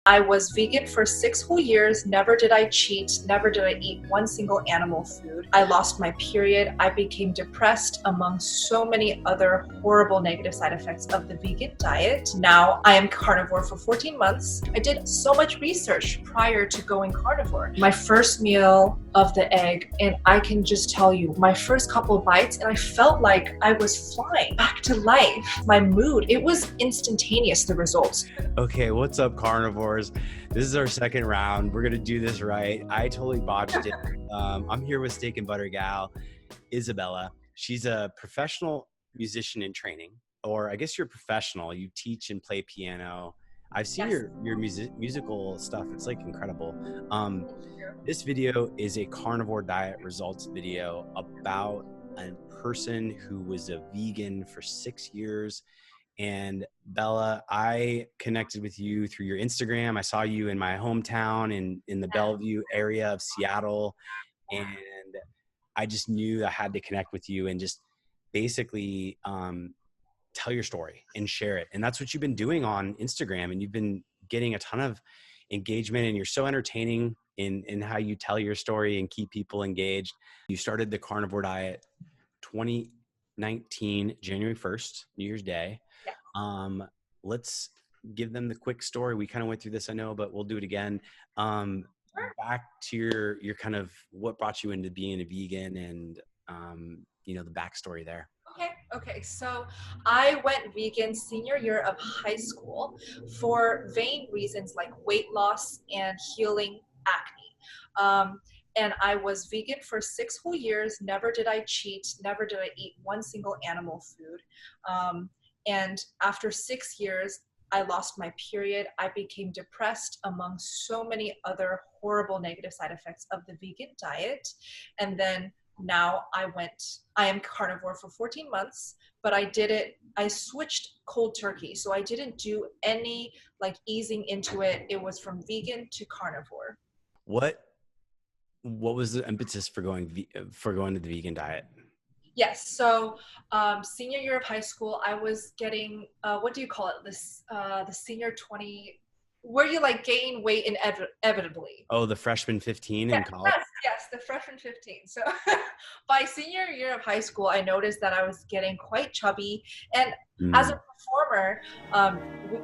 I was vegan for 6 whole years. Never did I cheat. Never did I eat one single animal food. I lost my period. I became depressed, among so many other horrible negative side effects of the vegan diet. Now I am carnivore for 14 months. I did so much research prior to going carnivore. My first meal of the egg, and I can just tell you, my first couple bites, and I felt like I was flying back to life. My mood, it was instantaneous, the results. Okay, what's up, carnivores? This is our second round. We're gonna do this right. I totally botched it. I'm here with Steak and Butter gal, Isabella. She's a professional musician in training, or I guess you're a professional. You teach and play piano. I've seen Yes. your musical stuff. It's like incredible. This video is a carnivore diet results video about a person who was a vegan for 6 years. And Bella, I connected with you through your Instagram. I saw you in my hometown in the Bellevue area of Seattle. And I just knew I had to connect with you and just basically tell your story and share it. And that's what you've been doing on Instagram. And you've been getting a ton of engagement, and you're so entertaining in how you tell your story and keep people engaged. You started the Carnivore Diet 2019, January 1st, New Year's Day. Let's give them the quick story. We kind of went through this, I know, but we'll do it again. Back to your kind of what brought you into being a vegan and, the backstory there. Okay. So I went vegan senior year of high school for vain reasons like weight loss and healing acne. And I was vegan for 6 whole years. Never did I cheat. Never did I eat one single animal food. And after 6 years, I lost my period. I became depressed, among so many other horrible negative side effects of the vegan diet. And then now I am carnivore for 14 months, but I switched cold turkey. So I didn't do any like easing into it. It was from vegan to carnivore. What was the impetus for going to the vegan diet? Yes. So senior year of high school, I was getting, what do you call it? The senior 20, where you like gain weight inevitably. Oh, the freshman 15 in college? Yes, the freshman 15. So by senior year of high school, I noticed that I was getting quite chubby. And as a performer,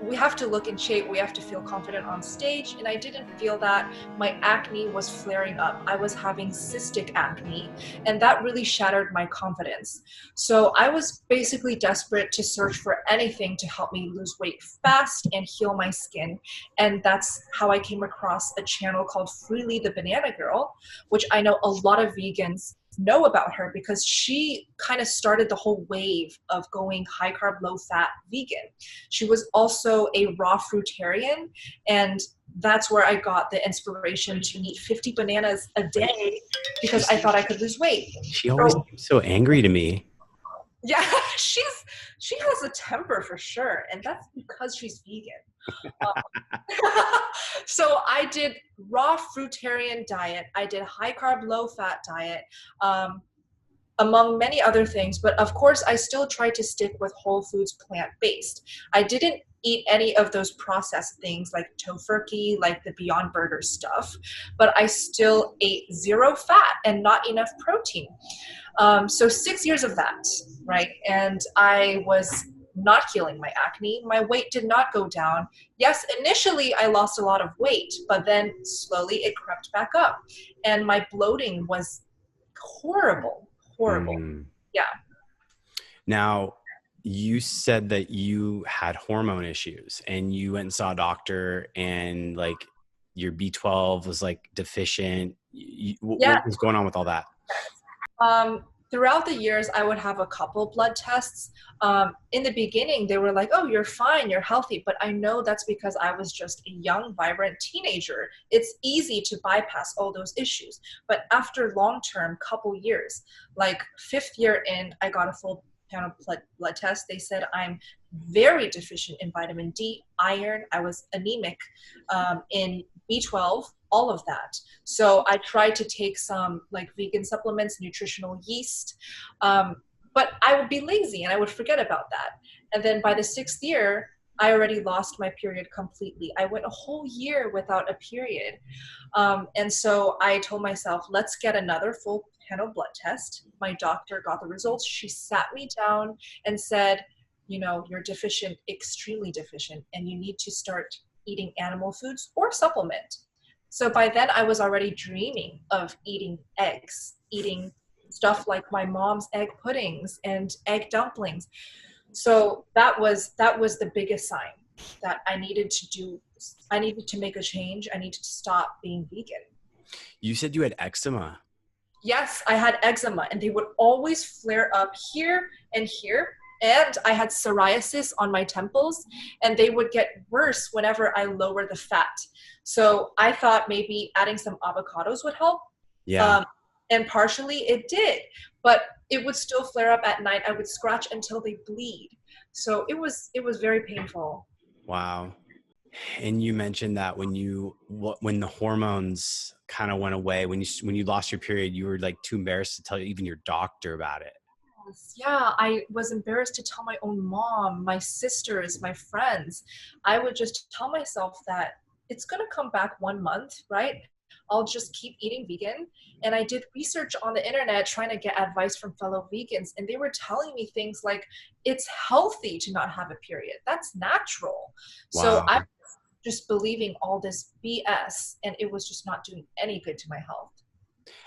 we have to look in shape. We have to feel confident on stage. And I didn't feel that. My acne was flaring up. I was having cystic acne, and that really shattered my confidence. So I was basically desperate to search for anything to help me lose weight fast and heal my skin. And that's how I came across a channel called Freely the Banana Girl, which I know a lot of vegans know about her because she kind of started the whole wave of going high carb, low fat vegan. She was also a raw fruitarian, and that's where I got the inspiration to eat 50 bananas a day because I thought I could lose weight. She always seems so angry to me. Yeah, she has a temper for sure, and that's because she's vegan. So I did raw fruitarian diet. I did high carb, low fat diet, among many other things. But of course, I still tried to stick with whole foods, plant-based. I didn't eat any of those processed things like tofurkey, like the Beyond Burger stuff, but I still ate zero fat and not enough protein. So 6 years of that, right? And I was not healing my acne. My weight did not go down. Yes, initially I lost a lot of weight, but then slowly it crept back up. And my bloating was horrible. Yeah. Now, you said that you had hormone issues and you went and saw a doctor, and like your B12 was like deficient. What was going on with all that? Throughout the years, I would have a couple blood tests. In the beginning, they were like, oh, you're fine, you're healthy. But I know that's because I was just a young, vibrant teenager. It's easy to bypass all those issues. But after long-term, couple years, like 5th year in, I got a full panel blood test. They said I'm very deficient in vitamin D, iron. I was anemic in B12, all of that. So I tried to take some like vegan supplements, nutritional yeast, but I would be lazy and I would forget about that. And then by the 6th year, I already lost my period completely. I went a whole year without a period. And so I told myself, let's get another full panel blood test. My doctor got the results. She sat me down and said, you know, you're deficient, extremely deficient, and you need to start eating animal foods or supplement. So by then I was already dreaming of eating eggs, eating stuff like my mom's egg puddings and egg dumplings. So that was the biggest sign that I needed to make a change. I needed to stop being vegan. You said you had eczema. Yes, I had eczema and they would always flare up here and here. And I had psoriasis on my temples and they would get worse whenever I lower the fat. So I thought maybe adding some avocados would help. Yeah. Um, and partially it did, but it would still flare up at night. I would scratch until they bleed. So it was very painful. Wow. And you mentioned that when the hormones kind of went away, when you lost your period, you were like too embarrassed to tell even your doctor about it. Yeah, I was embarrassed to tell my own mom, my sisters, my friends. I would just tell myself that it's going to come back 1 month, right? I'll just keep eating vegan. And I did research on the internet trying to get advice from fellow vegans. And they were telling me things like, it's healthy to not have a period. That's natural. So Wow. I was just believing all this BS, and it was just not doing any good to my health.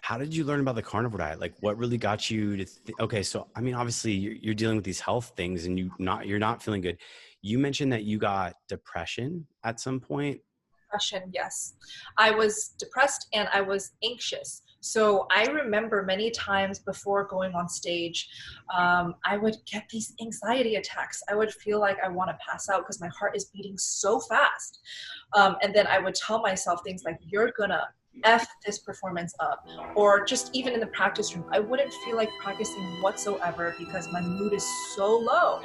How did you learn about the carnivore diet? Like what really got you to okay, so I mean obviously you're dealing with these health things and you're not feeling good. You mentioned that you got depression at some point. Depression, yes. I was depressed and I was anxious. So I remember many times before going on stage, I would get these anxiety attacks. I would feel like I want to pass out because my heart is beating so fast. And then I would tell myself things like, you're gonna F this performance up. Or just even in the practice room, I wouldn't feel like practicing whatsoever because my mood is so low.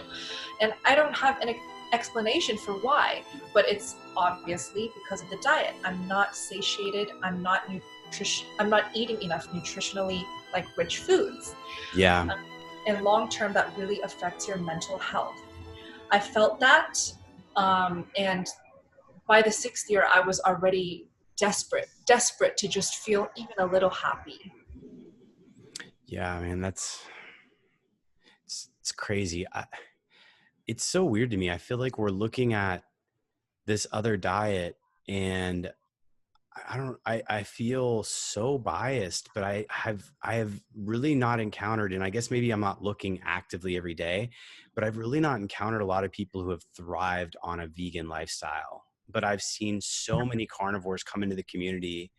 And I don't have an explanation for why, but it's obviously because of the diet. I'm not satiated. I'm not eating enough nutritionally like rich foods. Yeah. And long term, that really affects your mental health. I felt that, and by the 6th year, I was already desperate to just feel even a little happy. Yeah, man, it's crazy. It's so weird to me. I feel like we're looking at this other diet and I feel so biased, but I have really not encountered, and I guess maybe I'm not looking actively every day, but I've really not encountered a lot of people who have thrived on a vegan lifestyle. But I've seen so many carnivores come into the community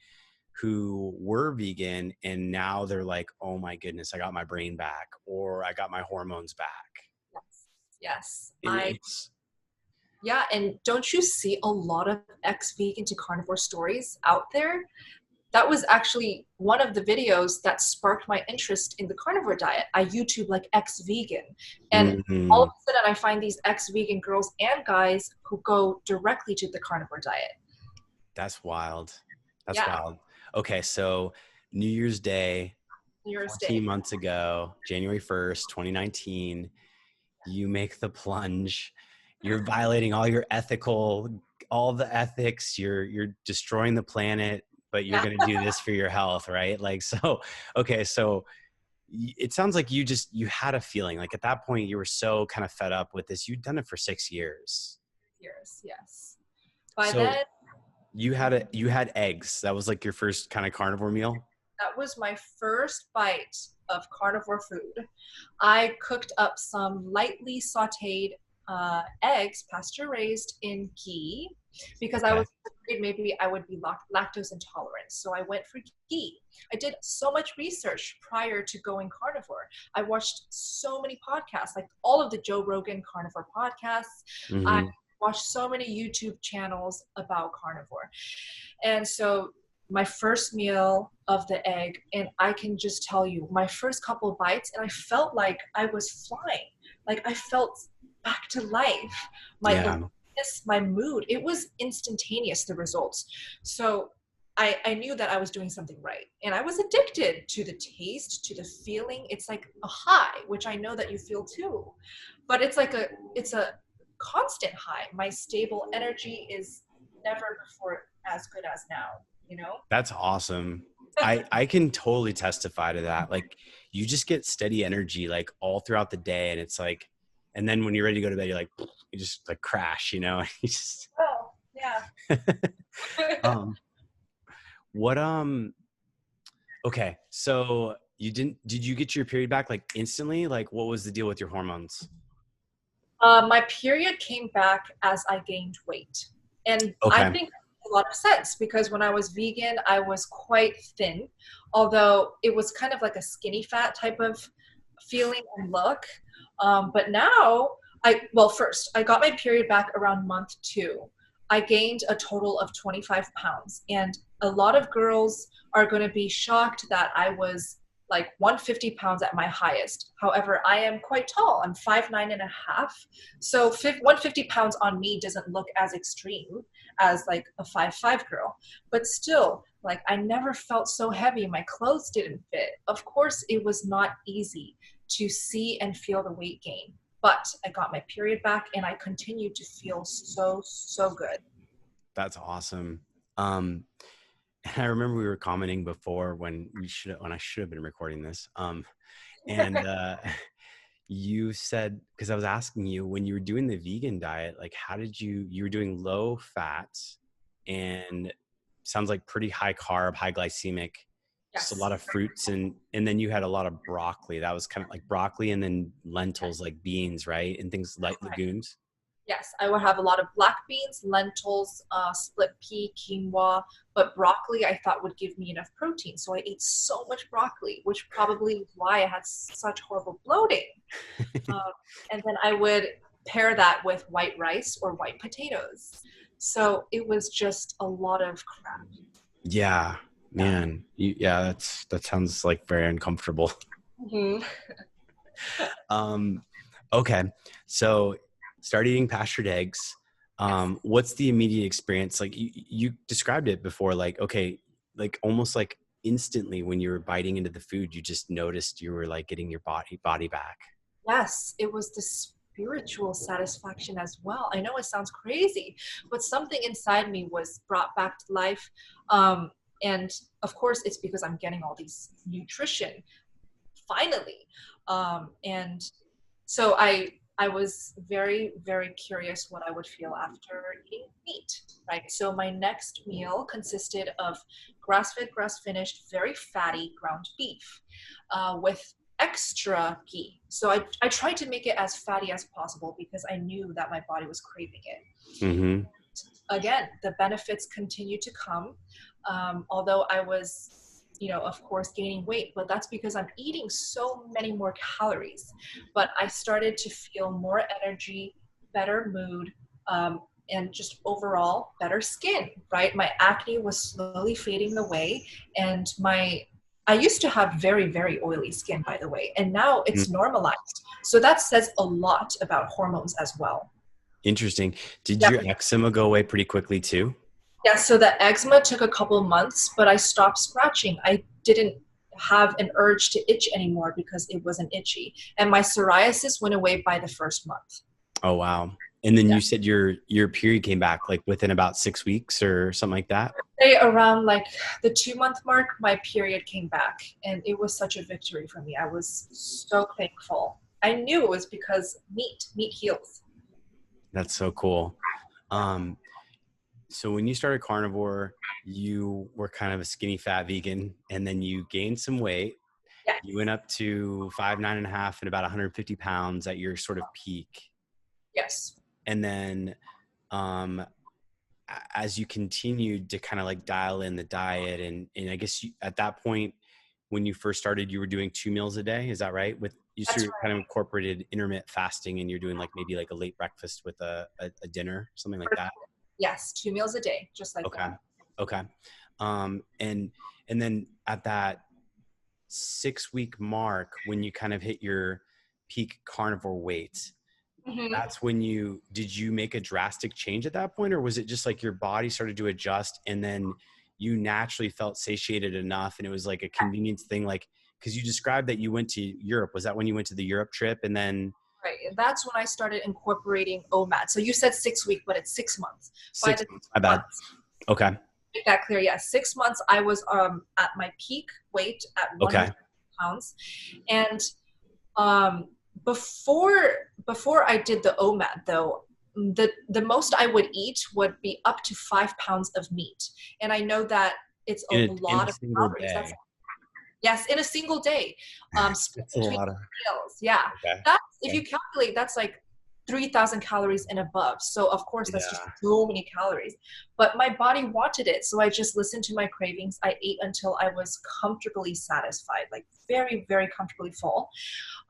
who were vegan and now they're like, oh my goodness, I got my brain back or I got my hormones back. Yes, yes. And it's Yeah, and don't you see a lot of ex-vegan to carnivore stories out there? That was actually one of the videos that sparked my interest in the carnivore diet. I YouTube like ex-vegan, and all of mhm. a sudden I find these ex-vegan girls and guys who go directly to the carnivore diet. That's wild. That's Yeah, wild. Okay, so New Year's Day, New Year's 14 Day. months ago, January 1st, 2019, you make the plunge. You're violating all the ethics. You're destroying the planet, but you're Yeah. going to do this for your health, right? Like, so, okay, so it sounds like you had a feeling like at that point you were so kind of fed up with this. You'd done it for 6 years. Years, yes. By So then, you had eggs. That was like your first kind of carnivore meal. that was my first bite of carnivore food. I cooked up some lightly sauteed eggs, pasture raised in ghee, because I Okay. was afraid maybe I would be lactose intolerant. So I went for ghee. I did so much research prior to going carnivore. I watched so many podcasts, like all of the Joe Rogan carnivore podcasts. I Hmm. watched so many YouTube channels about carnivore. And so my first meal of the egg, and I can just tell you, my first couple of bites, and I felt like I was flying. Like I felt back to life. My Yeah. alertness, my mood, it was instantaneous, the results. So I knew that I was doing something right. And I was addicted to the taste, to the feeling. It's like a high, which I know that you feel too. But it's like it's a constant high. My stable energy is never before as good as now, you know? That's awesome. I can totally testify to that. Like you just get steady energy like all throughout the day, and it's like, and then when you're ready to go to bed, you're like, you just like crash, you know? You just, Oh, yeah. um, what, okay. So did you get your period back like instantly? Like what was the deal with your hormones? My period came back as I gained weight. And I Okay. think that makes a lot of sense because when I was vegan, I was quite thin, although it was kind of like a skinny fat type of feeling and look. But now, well, first, I got my period back around month 2. I gained a total of 25 pounds. And a lot of girls are going to be shocked that I was like 150 pounds at my highest. However, I am quite tall. I'm 5'9" and a half. So 150 pounds on me doesn't look as extreme as like a 5'5" girl. But still, like I never felt so heavy. My clothes didn't fit. Of course, it was not easy to see and feel the weight gain. But I got my period back and I continued to feel so, so good. That's awesome. Um, and I remember we were commenting before when I should have been recording this. And you said, because I was asking you when you were doing the vegan diet, like how did you were doing low fat and sounds like pretty high carb, high glycemic, just a Yes. lot of fruits and then you had a lot of broccoli. That was kind of like broccoli and then lentils like beans, right? And things like legumes. Yes, I would have a lot of black beans, lentils, split pea, quinoa, but broccoli I thought would give me enough protein. So I ate so much broccoli, which probably is why I had such horrible bloating. Um, and then I would pair that with white rice or white potatoes. So it was just a lot of crap. Yeah, Yeah. man. Yeah, that sounds like very uncomfortable. Mhm. Um, okay. So start eating pastured eggs. Yes. What's the immediate experience? Like you described it before, like, okay, like almost like instantly when you were biting into the food, you just noticed you were like getting your body back. Yes, it was the spiritual satisfaction as well. I know it sounds crazy, but something inside me was brought back to life. Um, and of course, it's because I'm getting all these nutrition finally. And so I was very, very curious what I would feel after eating meat, right? So my next meal consisted of grass-fed, grass-finished, very fatty ground beef with extra ghee. So I tried to make it as fatty as possible because I knew that my body was craving it. Mm-hmm. Again, the benefits continue to come. Although I was, of course, gaining weight, but that's because I'm eating so many more calories. But I started to feel more energy, better mood, and just overall better skin, right? My acne was slowly fading away, and I used to have very, very oily skin, by the way, and now it's normalized. So that says a lot about hormones as well. Interesting. Did Yep. your eczema go away pretty quickly too? Yeah, so the eczema took a couple months, but I stopped scratching. I didn't have an urge to itch anymore because it wasn't itchy. And my psoriasis went away by the first month. Oh, wow. And then Yeah. you said your period came back like within about 6 weeks or something like that. Say around like the 2-month mark, my period came back. And it was such a victory for me. I was so thankful. I knew it was because meat heals. That's so cool. Um, so when you started carnivore, you were kind of a skinny fat vegan, and then you gained some weight. Yeah. You went up to 5'9" and about 150 pounds at your sort of peak. Yes. And then as you continued to kind of like dial in the diet and I guess at that point when you first started, you were doing 2 meals a day. Is that right? With you That's sort of kind right. of incorporated intermittent fasting and you're doing like maybe like a late breakfast with a dinner, something like that. Yes, 2 meals a day, just like Okay. that. Okay. And then at that 6 week mark, when you kind of hit your peak carnivore weight, Mhm. that's when did you make a drastic change at that point? Or was it just like your body started to adjust and then you naturally felt satiated enough and it was like a convenience thing? Like, cause you described that you went to Europe. Was that when you went to the Europe trip? And then Right. And that's when I started incorporating OMAD. So you said 6 week, but it's 6 months. By the 6 months, my bad. months, Okay. make that clear. Yeah, 6 months I was at my peak weight at Okay. 100 pounds. And um before I did the OMAD though, the most I would eat would be up to 5 pounds of meat. And I know that it's a In a lot of single calories. day. Yes, in a single day, split That's a between lot of. meals. Yeah, Okay. that's if Okay. you calculate, that's like 3,000 calories and above. So of course, that's just Yeah. so many calories. But my body wanted it, so I just listened to my cravings. I ate until I was comfortably satisfied, like very, very comfortably full.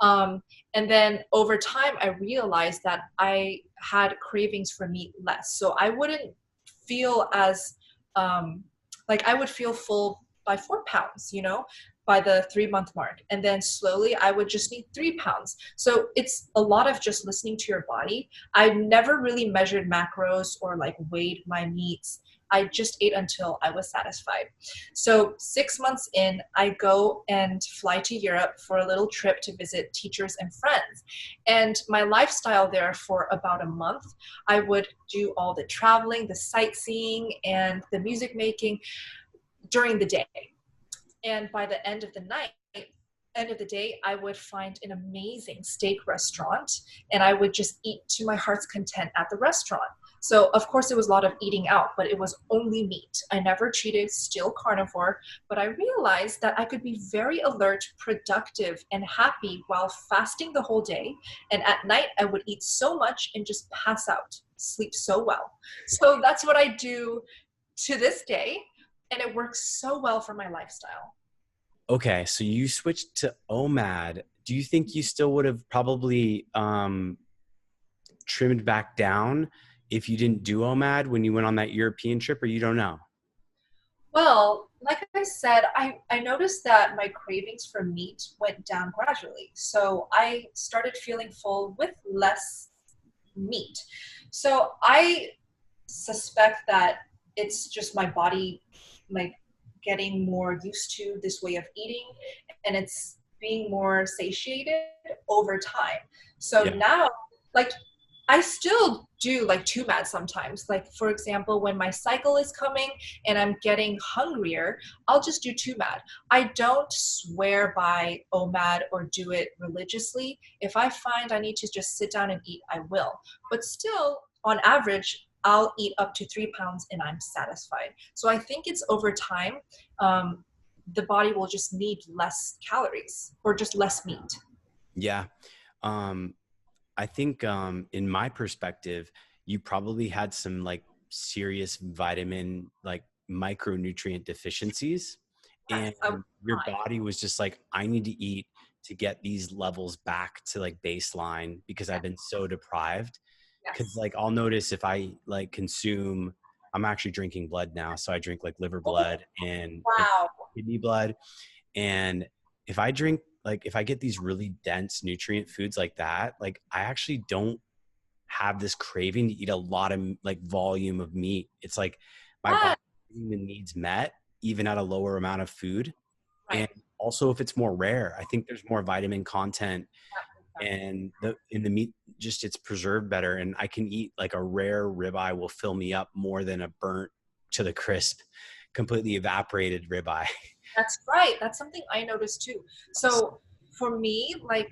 And then over time, I realized that I had cravings for meat less. So I wouldn't feel as like I would feel full by 4 pounds, by the 3 month mark. And then slowly I would just need 3 pounds. So it's a lot of just listening to your body. I never really measured macros or like weighed my meats. I just ate until I was satisfied. So 6 months in, I go and fly to Europe for a little trip to visit teachers and friends. And my lifestyle there for about a month, I would do all the traveling, the sightseeing, and the music making during the day. And by the end of the day, I would find an amazing steak restaurant and I would just eat to my heart's content at the restaurant. So of course it was a lot of eating out, but it was only meat. I never cheated, still carnivore, but I realized that I could be very alert, productive, and happy while fasting the whole day. And at night I would eat so much and just pass out, sleep so well. So that's what I do to this day, and it works so well for my lifestyle. Okay. So you switched to OMAD. Do you think you still would have probably trimmed back down if you didn't do OMAD when you went on that European trip, or you don't know? Well, like I said, I noticed that my cravings for meat went down gradually. So I started feeling full with less meat. So I suspect that it's just my body like getting more used to this way of eating, and it's being more satiated over time. So Yeah. now, like, I still do like two mats sometimes. Like, for example, when my cycle is coming and I'm getting hungrier, I'll just do two mat. I don't swear by OMAD or do it religiously. If I find I need to just sit down and eat, I will. But still, on average, I'll eat up to 3 pounds and I'm satisfied. So I think it's over time, um, the body will just need less calories or just less meat. Yeah. Um, I think in my perspective, you probably had some like serious vitamin, like micronutrient deficiencies. And Yes, I would your body was just like, I need to eat to get these levels back to like baseline because I've been so deprived. Cause yes. like I'll notice if I like consume, I'm actually drinking blood now. So I drink like liver Oh, blood and wow. kidney blood. And if I drink, like if I get these really dense nutrient foods like that, like I actually don't have this craving to eat a lot of like volume of meat. It's like my Yeah, body even needs met even at a lower amount of food. And right. also if it's more rare, I think there's more vitamin content Yeah, and the in the meat just it's preserved better. And I can eat like a rare ribeye will fill me up more than a burnt to the crisp, completely evaporated ribeye. that's right. That's something I noticed too. So for me, like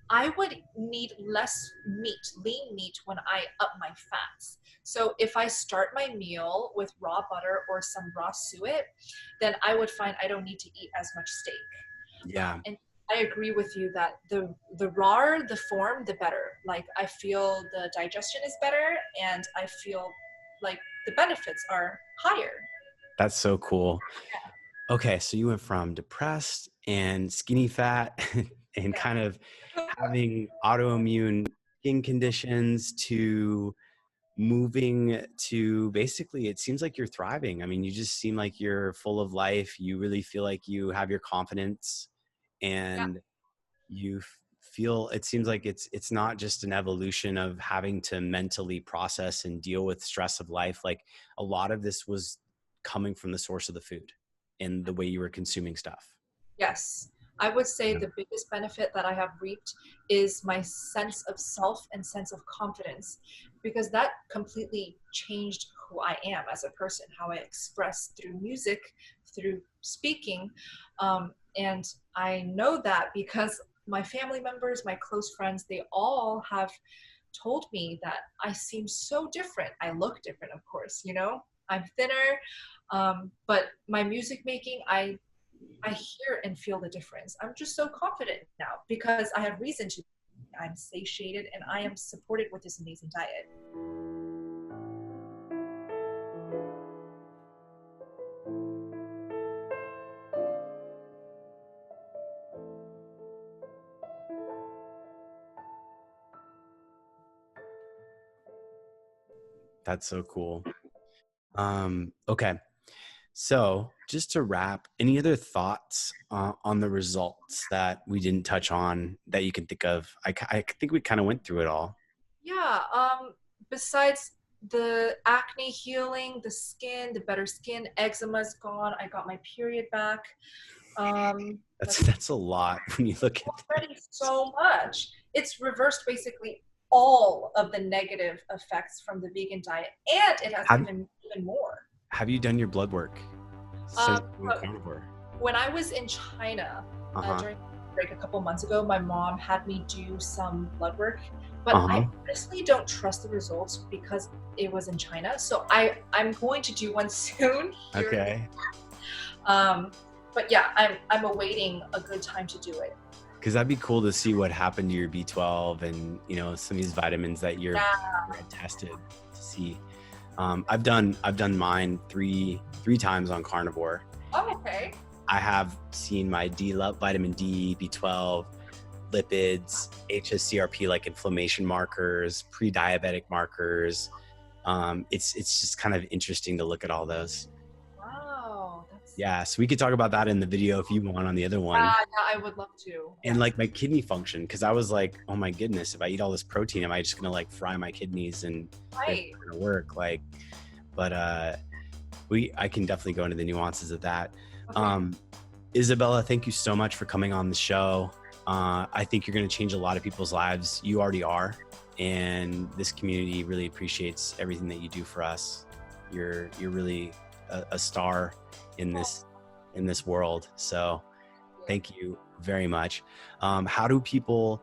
I would need less meat, lean meat, when I up my fats. So if I start my meal with raw butter or some raw suet, then I would find I don't need to eat as much steak. Yeah. And I agree with you that the rawer the form, the better. Like I feel the digestion is better, and I feel like the benefits are higher. That's so cool. Okay, so you went from depressed and skinny fat and kind of Yeah. having autoimmune skin conditions to moving to basically it seems like you're thriving. I mean, you just seem like you're full of life. You really feel like you have your confidence Yeah. and you feel it seems like it's not just an evolution of having to mentally process and deal with stress of life. Like a lot of this was coming from the source of the food and the way you were consuming stuff. Yes. I would say Yeah. the biggest benefit that I have reaped is my sense of self and sense of confidence, because that completely changed who I am as a person, how I express through music, through speaking. And I know that because my family members, my close friends, they all have told me that I seem so different. I look different, of course, you know, I'm thinner, but my music making, I hear and feel the difference. I'm just so confident now because I have reason to. I'm satiated and I am supported with this amazing diet. That's so cool. Okay. So just to wrap, any other thoughts on the results that we didn't touch on that you can think of? I think we kind of went through it all. Yeah, besides the acne healing, the skin, the better skin, eczema's gone. I got my period back. Let's That's a lot when you look at already this. so much. It's reversed basically all of the negative effects from the vegan diet, and it has Have, even more. have you done your blood work since going But carnivore? when I was in China Uh-huh. during break a couple months ago, my mom had me do some blood work, but Uh-huh. I honestly don't trust the results because it was in China. So I'm going to do one soon here. Okay. But yeah, I'm awaiting a good time to do it. Because that'd be cool to see what happened to your B12 and, some of these vitamins that you're Yeah. tested to see. I've done mine three times on carnivore. Oh, okay. I have seen my vitamin D, B12, lipids, HSCRP, like inflammation markers, pre-diabetic markers. It's just kind of interesting to look at all those. Wow, that's Yeah, so we could talk about that in the video if you want on the other one. yeah, I would love to. And Yeah. like my kidney function, because I was like, oh my goodness, if I eat all this protein, am I just gonna like fry my kidneys and it's Right. not gonna work? Like, but I can definitely go into the nuances of that. Okay. Isabella, thank you so much for coming on the show. I think you're going to change a lot of people's lives. You already are, and this community really appreciates everything that you do for us. You're really a star in this world. So, thank you very much. How do people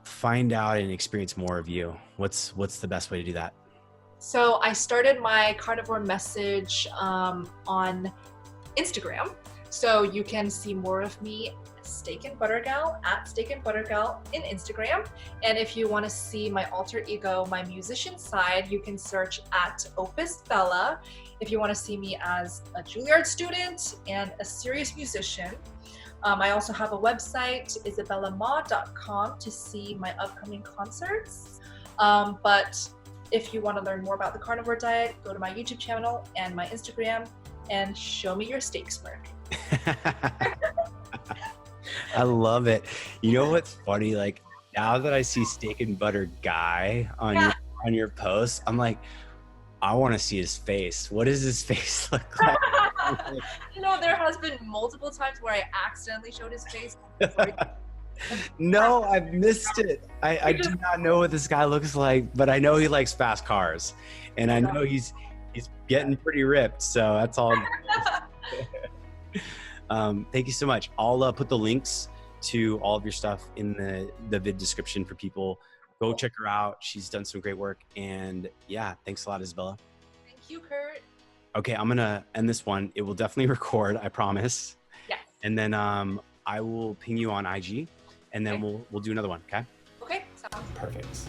find out and experience more of you? What's the best way to do that? So I started my carnivore message on Instagram. So you can see more of me, Steak and Butter Gal, at Steak and Butter Gal in Instagram. And if you want to see my alter ego, my musician side, you can search at Opus Bella. If you want to see me as a Juilliard student and a serious musician. I also have a website, isabellama.com, to see my upcoming concerts. But if you want to learn more about the carnivore diet, go to my YouTube channel and my Instagram and show me your steak smirk. I love it. You know what's funny? Like now that I see Steak and Butter Guy on your post, I'm like, I want to see his face. What does his face look like? There has been multiple times where I accidentally showed his face. No, I've missed it. I do not know what this guy looks like, but I know he likes fast cars, and I know he's getting pretty ripped. So that's all. Thank you so much. I'll put the links to all of your stuff in the vid description for people. Go check her out. She's done some great work. And yeah, thanks a lot, Isabella. Thank you, Kurt. Okay, I'm gonna end this one. It will definitely record, I promise. Yes. And then I will ping you on IG, and then we'll do another one. Okay. Okay. Sounds Perfect.